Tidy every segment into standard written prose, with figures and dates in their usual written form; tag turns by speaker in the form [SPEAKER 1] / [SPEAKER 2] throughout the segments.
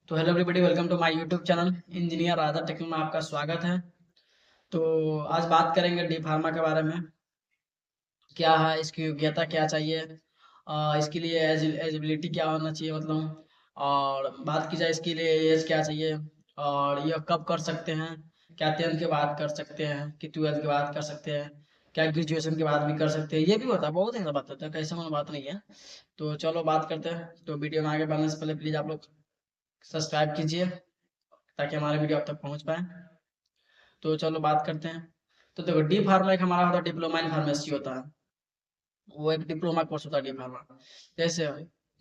[SPEAKER 1] तो hello everybody, welcome to my YouTube channel engineer Raja tech में आपका स्वागत है। तो आज बात करेंगे डी फार्मा के बारे में। क्या है इसकी योग्यता, क्या चाहिए, इसके लिए एजिबिलिटी क्या होना चाहिए मतलब, और बात की जाए इसके लिए एज क्या चाहिए, और यह कब कर सकते हैं। क्या 10th के बाद कर सकते हैं कि 12th के बाद कर सकते हैं, क्या ग्रेजुएशन के बाद भी कर सकते हैं। ये भी होता है, बहुत ऐसा बात होता है, कैसे मन बात नहीं है। तो चलो बात करते हैं। तो वीडियो में आगे बढ़ने से पहले प्लीज़ आप लोग सब्सक्राइब कीजिए ताकि हमारे वीडियो आप तक पहुंच पाए। तो चलो बात करते हैं। तो देखो, डी फार्मा एक हमारा होता है डिप्लोमा इन फार्मेसी होता है। वो एक डिप्लोमा कोर्स होता है डी फार्मा। जैसे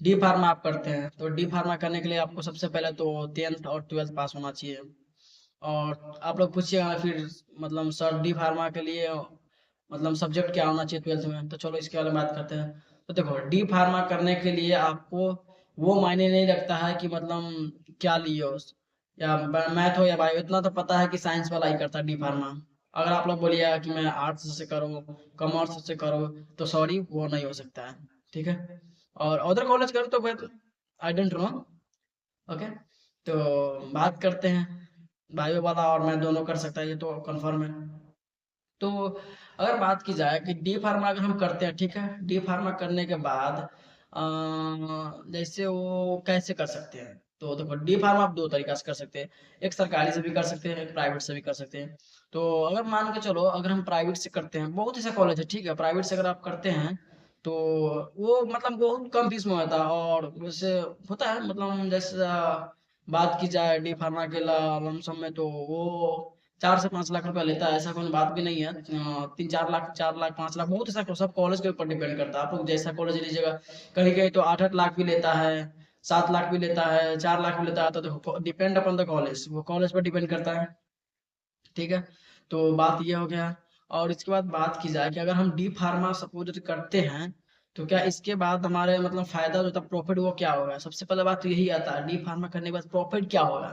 [SPEAKER 1] डी फार्मा आप करते हैं तो डी फार्मा करने के लिए आपको सबसे पहले तो 10th और 12th पास होना चाहिए। और आप लोग पूछिएगा फिर मतलब सर डी फार्मा के लिए मतलब सब्जेक्ट क्या होना चाहिए 12th में। तो चलो इसके बारे में बात करते हैं। तो देखो, डी फार्मा करने के लिए आपको वो मायने नहीं रखता है कि मतलब क्या लिए हो, या मैथ हो या बायो। इतना तो पता है कि साइंस वाला ही करता है डी फार्मा। अगर आप लोग बोलिएगा कि मैं आर्ट्स से करूँ, कॉमर्स से करूँ, तो सॉरी वो नहीं हो सकता है। ठीक है। और अदर कॉलेज करूँ तो फिर आई डोंट नो। ओके। तो बात करते हैं, बायो वाला और मैं दोनों कर सकता है, ये तो कंफर्म है। तो अगर बात की जाए कि डी फार्मा अगर हम करते हैं, ठीक है, डी फार्मा करने के बाद जैसे वो कैसे कर सकते हैं। तो देखो, डी फार्मा आप दो तरीका से कर सकते हैं। एक सरकारी से भी कर सकते हैं, एक प्राइवेट से भी कर सकते हैं। तो अगर मान के चलो, अगर हम प्राइवेट से करते हैं, बहुत ऐसा कॉलेज है, ठीक है, प्राइवेट से अगर आप करते हैं तो वो मतलब बहुत कम फीस में होता है। और वैसे होता है मतलब जैसे बात की जाए डी फार्मा के लमसम में, तो वो 4 से 5 लाख रुपया लेता है। ऐसा कोई बात भी नहीं है। 3-4 लाख, 4 लाख, 5 लाख, बहुत ऐसा सब कॉलेज के ऊपर डिपेंड करता है। आप लोग जैसा कॉलेज लीजिएगा, कहीं कहीं तो 8-8 लाख भी लेता है, 7 लाख भी लेता है, 4 लाख भी लेता है। तो देखो, डिपेंड अपॉन द कॉलेज, वो कॉलेज पर डिपेंड करता है। ठीक है। तो बात ये हो गया। और इसके बाद बात की जाए कि अगर हम डी फार्मा सपोज करते हैं, तो क्या इसके बाद हमारे मतलब फायदा जो था, प्रॉफिट, वो क्या होगा। सबसे पहले बात तो यही आता है, डी फार्मा करने के बाद प्रॉफिट क्या होगा।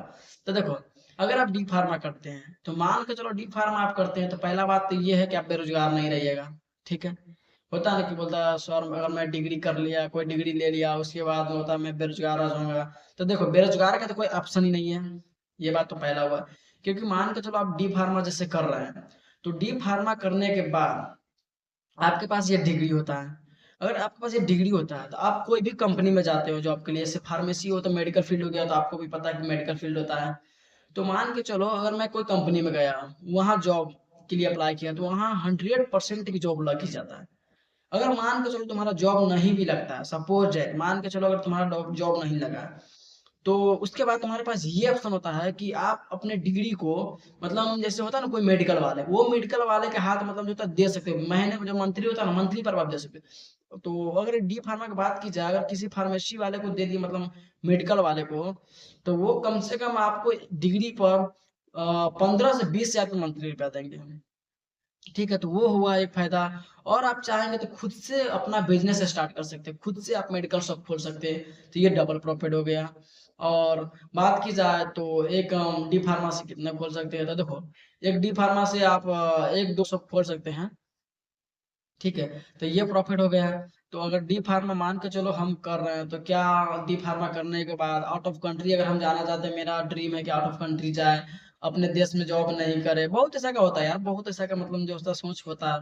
[SPEAKER 1] तो देखो, अगर आप डी फार्मा करते हैं तो मान के चलो डी फार्मा आप करते हैं, तो पहला बात तो ये है कि आप बेरोजगार नहीं रहिएगा। ठीक है। होता है ना कि बोलता है सर अगर मैं डिग्री कर लिया, कोई डिग्री ले लिया, उसके बाद होता है मैं बेरोजगार रह जाऊंगा। तो देखो, बेरोजगार का तो कोई ऑप्शन ही नहीं है। ये बात तो पहला हुआ। क्योंकि मान के चलो आप डी फार्मा जैसे कर रहे हैं, तो डी फार्मा करने के बाद आपके पास ये डिग्री होता है। अगर आपके पास ये डिग्री होता है तो आप कोई भी कंपनी में जाते हो जॉब के लिए। जैसे फार्मेसी हो तो मेडिकल फील्ड हो गया, तो आपको भी पता है कि मेडिकल फील्ड होता है। तो मान के चलो अगर मैं कोई कंपनी में गया, वहां जॉब के लिए अप्लाई किया, तो वहां 100% की जॉब लग ही जाता है। अगर मान के चलो तुम्हारा जॉब नहीं भी लगता है, सपोज है, मान के चलो अगर तुम्हारा जॉब नहीं लगा, तो उसके बाद तुम्हारे पास ये ऑप्शन होता है कि आप अपने डिग्री को मतलब जैसे होता है ना कोई मेडिकल वाले, वो मेडिकल वाले के हाथ मतलब जो होता है दे सकते हो। महीने में जो मंथली होता है ना, मंथली पर आप दे सकते हो। तो अगर डी फार्मा की बात की जाए, अगर किसी फार्मेसी वाले को दे दी मतलब मेडिकल वाले को, तो वो कम से कम आपको डिग्री पर 15 से 20 हजार मंथली रुपया देंगे। ठीक है। तो वो हुआ एक फायदा। और आप चाहेंगे तो खुद से अपना बिजनेस स्टार्ट कर सकते हैं, खुद से आप मेडिकल शॉप खोल सकते हैं, तो ये डबल प्रॉफिट हो गया। और बात की जाए तो एक डी फार्मा से कितने खोल सकते हैं। तो देखो, एक डी फार्मा से आप 1-2 शॉप खोल सकते हैं। ठीक है। तो ये प्रॉफिट हो गया। तो अगर डी फार्मा मान के चलो हम कर रहे हैं, तो क्या डी फार्मा करने के बाद आउट ऑफ कंट्री अगर हम जाना चाहते हैं, मेरा ड्रीम है कि आउट ऑफ कंट्री जाए, अपने देश में जॉब नहीं करे। बहुत ऐसा का होता है यार, बहुत ऐसा का मतलब जो उसका सोच होता है।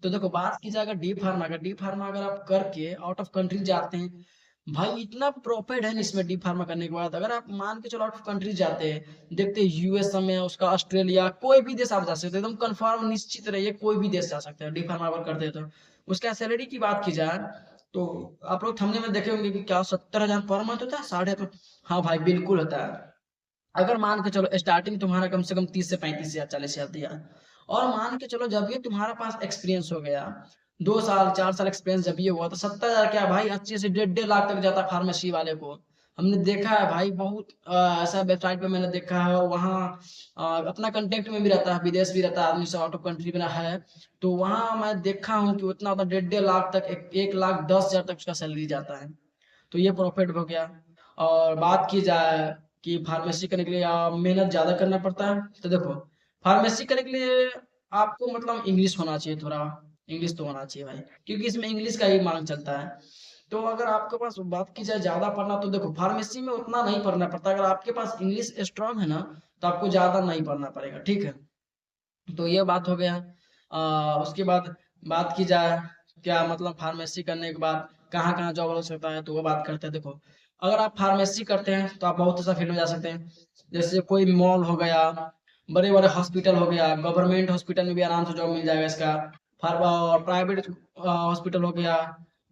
[SPEAKER 1] तो देखो, बात की जाए अगर डी फार्मा का, डी फार्मा अगर आप करके आउट ऑफ कंट्री जाते हैं, भाई इतना प्रॉफिट है ना इसमें। डी फार्मा करने के बाद अगर आप मान के चलो आउट ऑफ कंट्री जाते हैं, देखते हैं यूएस में, उसका ऑस्ट्रेलिया, कोई भी देश आप जा सकते हैं, एकदम कंफर्म निश्चित रहिए, कोई भी देश जा सकते हैं डी फार्मा अगर करते हैं तो। उसका सैलरी की बात की जाए, तो आप लोग थंबनेल में देखे होंगे कि क्या 70,000 पर मंथ होता है, साढ़े तो। हाँ भाई, बिल्कुल होता है। अगर मान के चलो स्टार्टिंग तुम्हारा कम से कम 30 से 35 हजार, 40 हजार दिया, और मान के चलो जब ये तुम्हारा पास एक्सपीरियंस हो गया, 2 साल 4 साल एक्सपीरियंस जब ये हुआ, तो 70 हजार क्या भाई, अच्छे से 1.5 1.5 लाख तक जाता फार्मेसी वाले को। हमने देखा है भाई, बहुत ऐसा वेबसाइट पे मैंने देखा है, वहाँ अपना कंटेक्ट में भी रहता है, विदेश भी रहता है आदमी सब, आउट ऑफ कंट्री में है। तो वहाँ मैं देखा हूँ कि उतना 1.5 1.5 लाख तक, 1,10,000 तक उसका सैलरी जाता है। तो ये प्रॉफिट हो गया। और बात की जाए कि फार्मेसी करने के लिए मेहनत ज़्यादा करना पड़ता है, तो देखो, फार्मेसी करने के लिए आपको मतलब इंग्लिश होना चाहिए थोड़ा। इंग्लिश तो होना चाहिए भाई, क्योंकि इसमें इंग्लिश का ही मांग चलता है। तो अगर आपके पास बात की जाए ज़्यादा पढ़ना, तो देखो फार्मेसी में उतना नहीं पढ़ना पड़ता। अगर आपके पास इंग्लिश स्ट्रांग है ना, तो आपको ज़्यादा नहीं पढ़ना पड़ेगा, ठीक है। तो ये बात हो गया। उसके बाद बात की जाए क्या मतलब फार्मेसी करने के बाद कहाँ-कहाँ जॉब हो सकता है, तो वो बात करते हैं। देखो, अगर आप फार्मेसी करते हैं तो आप बहुत सा फील्ड में जा सकते हैं। जैसे कोई मॉल हो गया, बड़े-बड़े हॉस्पिटल हो गया, गवर्नमेंट हॉस्पिटल में भी आराम से जॉब मिल जाएगा इसका। और प्राइवेट हॉस्पिटल हो गया,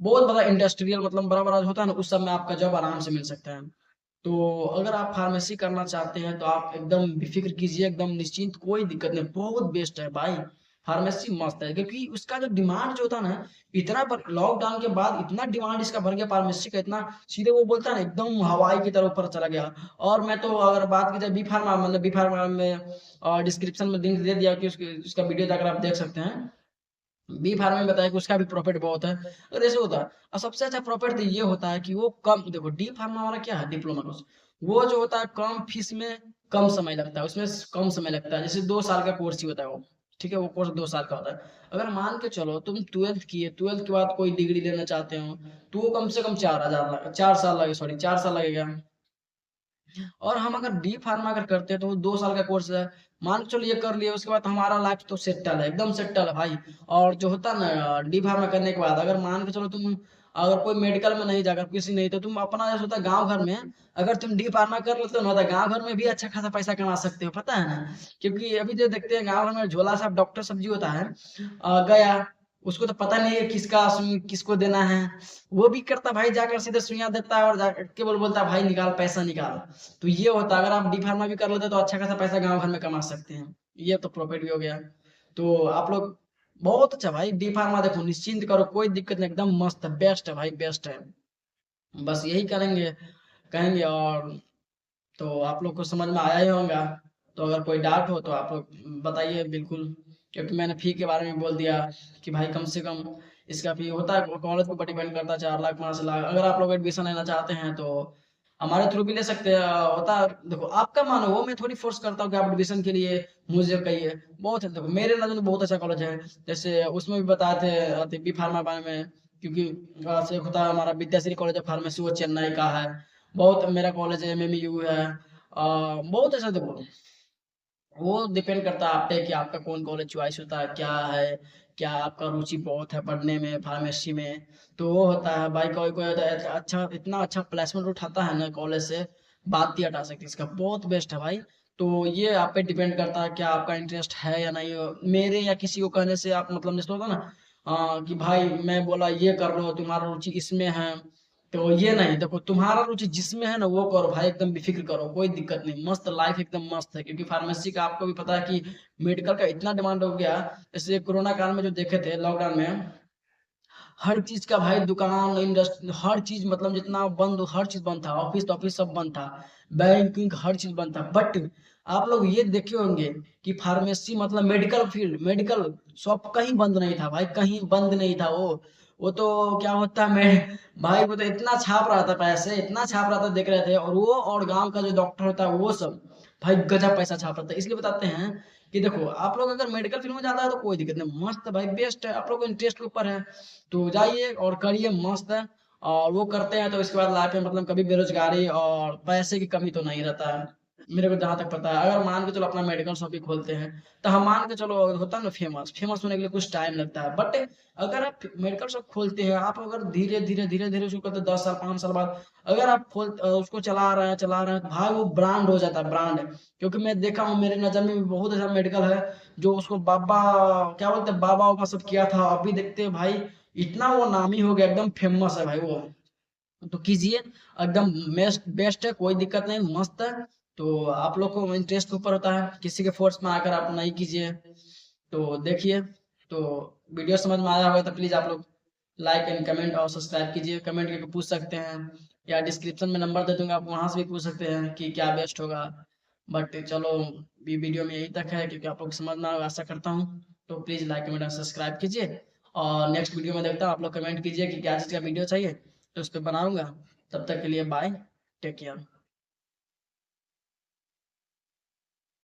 [SPEAKER 1] बहुत बड़ा इंडस्ट्रियल मतलब बड़ा-बड़ा होता है ना, उस सब में आपका जॉब आराम से मिल सकता है। तो अगर आप फार्मेसी करना चाहते हैं तो आप एकदम बेफ़िक्र कीजिए, एकदम निश्चिंत, कोई दिक्कत नहीं, बहुत बेस्ट है भाई। फार्मेसी मस्त है क्योंकि उसका जो डिमांड जो होता है ना, इतना बर लॉकडाउन के बाद इतना डिमांड इसका बढ़ गया फार्मेसी का, इतना सीधे वो बोलता है ना एकदम हवाई की तरह ऊपर चला गया। और मैं तो अगर बात की जाए बी फार्मा, मतलब बी फार्मा में डिस्क्रिप्शन में लिंक दे दिया कि उसकी उसका वीडियो जाकर आप देख सकते हैं। बी फार्मा में बताया कि उसका भी प्रॉफिट बहुत है। और ऐसे होता है, और सबसे अच्छा प्रॉफिट तो ये होता है कि वो कम, देखो डी फार्मा वाला क्या है, डिप्लोमा कोर्स, वो जो होता है कम फीस में कम समय लगता है, उसमें कम समय लगता है, जैसे 2 साल का कोर्स ही होता है वो, ठीक है, वो कोर्स 2 साल का होता है। अगर मान के चलो तुम ट्वेल्थ किए, ट्वेल्थ के बाद कोई डिग्री लेना चाहते हो, तो वो कम से कम 4 हजार 4 साल लगे, सॉरी 4 साल लगेगा। और हम अगर डी फार्मा अगर करते हैं तो वो 2 साल का कोर्स है। मान के चलो ये कर लिए, उसके बाद हमारा लाइफ तो सेटल है, एकदम सेटल है भाई। और जो होता है ना डी फार्मा करने के बाद, अगर मान के चलो तुम अगर कोई मेडिकल में नहीं जाकर किसी नहीं, तो तुम अपना जैसे होता है गांव घर में, अगर तुम डी फार्मा कर लेते हो ना, तो गांव घर में भी अच्छा खासा पैसा कमा सकते हो, पता है ना। क्योंकि अभी जो देखते हैं गांव घर में झोला साहब डॉक्टर सब्जी होता है, गया, उसको तो पता नहीं है किसका किसको देना है, वो भी करता भाई, जाकर सीधे सुइयां देता है और जाकर केवल बोलता है भाई निकाल, पैसा निकाल। तो ये होता है, अगर आप डी फार्मा भी कर लेते तो अच्छा खासा पैसा गांव घर में कमा सकते हैं। ये तो प्रॉफिट भी हो गया। तो आप लोग बहुत अच्छा भाई, डी फार्मा देखो निश्चिंत करो, कोई दिक्कत नहीं, एकदम मस्त है, बेस्ट है भाई, बेस्ट है। बस यही करेंगे, कहेंगे। और तो आप लोग को समझ में आया ही होगा। तो अगर कोई डाउट हो तो आप लोग बताइए बिल्कुल, क्योंकि मैंने फी के बारे में बोल दिया कि भाई कम से कम इसका फी होता है, कॉलेज के ऊपर डिपेंड करता है, 4 लाख 5 लाख। अगर आप लोग एडमिशन लेना चाहते हैं तो हमारे थ्रू भी ले सकते हैं। होता है, देखो आपका मानो, वो मैं थोड़ी फोर्स करता हूँ कि आप एडमिशन के लिए मुझे कहिए। बहुत है, देखो मेरे नजर में बहुत अच्छा कॉलेज है। जैसे उसमें भी बताए थे बी फार्मा बारे में, क्योंकि से होता है हमारा विद्याश्री कॉलेज ऑफ फार्मेसी, वो चेन्नई का है। बहुत मेरा कॉलेज है, एमएमयू है। बहुत ऐसा देखो, वो डिपेंड करता है आप पे कि आपका कौन कॉलेज चॉइस होता है, क्या है, क्या आपका रुचि बहुत है पढ़ने में, फार्मेसी में। तो वो होता है भाई, कोई कोई होता है अच्छा, इतना अच्छा प्लेसमेंट उठाता है ना कॉलेज से, बात ही हटा सकती इसका, बहुत बेस्ट है भाई। तो ये आप पे डिपेंड करता है क्या आपका इंटरेस्ट है या नहीं। मेरे या किसी को कहने से आप मतलब जैसे होता है ना, कि भाई मैं बोला ये कर लो, तुम्हारा रुचि इसमें है, तो ये नहीं, देखो तुम्हारा रुचि जिसमें है ना वो करो भाई, एकदम बेफिक्र करो, कोई दिक्कत नहीं, मस्त लाइफ एकदम मस्त है। क्योंकि फार्मेसी का आपको भी पता है कि मेडिकल का इतना डिमांड हो गया। जैसे कोरोना काल में जो देखे थे लॉकडाउन में, हर चीज का भाई दुकान, इंडस्ट्री, हर चीज मतलब जितना बंद, हर चीज बंद था, ऑफिस तो ऑफिस सब बंद था, बैंकिंग हर चीज बंद था। बट आप लोग ये देखे होंगे कि फार्मेसी मतलब मेडिकल फील्ड, मेडिकल शॉप कहीं बंद नहीं था भाई, कहीं बंद नहीं था। वो तो क्या होता है, मैं भाई वो तो इतना छाप रहा था पैसे, इतना छाप रहा था, देख रहे थे। और वो और गांव का जो डॉक्टर होता है वो सब भाई गजब पैसा छाप रहा था। इसलिए बताते हैं कि देखो आप लोग अगर मेडिकल फील्ड में जाता है तो कोई दिक्कत नहीं, मस्त है भाई, बेस्ट है, आप लोग को इंटरेस्ट के ऊपर है तो जाइए और करिए, मस्त है। और वो करते हैं तो इसके बाद लाइफ में मतलब कभी बेरोजगारी और पैसे की कमी तो नहीं रहता है, मेरे को जहां तक पता है। अगर मान के चलो अपना मेडिकल शॉप ही खोलते हैं, तो हम मान के चलो होता है ना फेमस, फेमस होने के लिए कुछ टाइम लगता है। बट अगर आप मेडिकल शॉप खोलते हैं, आप अगर धीरे धीरे धीरे धीरे उसको करते 10 साल 5 साल बाद, अगर आप उसको चला रहे हैं तो भाई वो ब्रांड हो जाता है, ब्रांड। क्योंकि मैं देखा हूँ, मेरे नजर में भी बहुत ऐसा मेडिकल है जो उसको बाबा, क्या बोलते हैं, बाबा वाबा सब किया था, अभी देखते हैं भाई इतना वो नामी हो गया, एकदम फेमस है भाई वो। तो कीजिए, एकदम बेस्ट बेस्ट है, कोई दिक्कत नहीं, मस्त है। तो आप लोग को इंटरेस्ट के ऊपर होता है, किसी के फोर्स में आकर आप नहीं कीजिए। तो देखिए, तो वीडियो समझ में आया होगा तो प्लीज आप लोग लाइक एंड कमेंट और सब्सक्राइब कीजिए। कमेंट करके पूछ सकते हैं, या डिस्क्रिप्शन में नंबर दे दूंगा, आप वहां से भी पूछ सकते हैं कि क्या बेस्ट होगा। बट चलो, वीडियो में यही तक है, क्योंकि आप लोग समझ में आया आशा करता हूँ। तो प्लीज लाइक कमेंट और सब्सक्राइब कीजिए। और नेक्स्ट वीडियो में देखता हूँ, आप लोग कमेंट कीजिए कि क्या चीज़ का वीडियो चाहिए, तो उस पर बनाऊंगा। तब तक के लिए बाय, टेक केयर।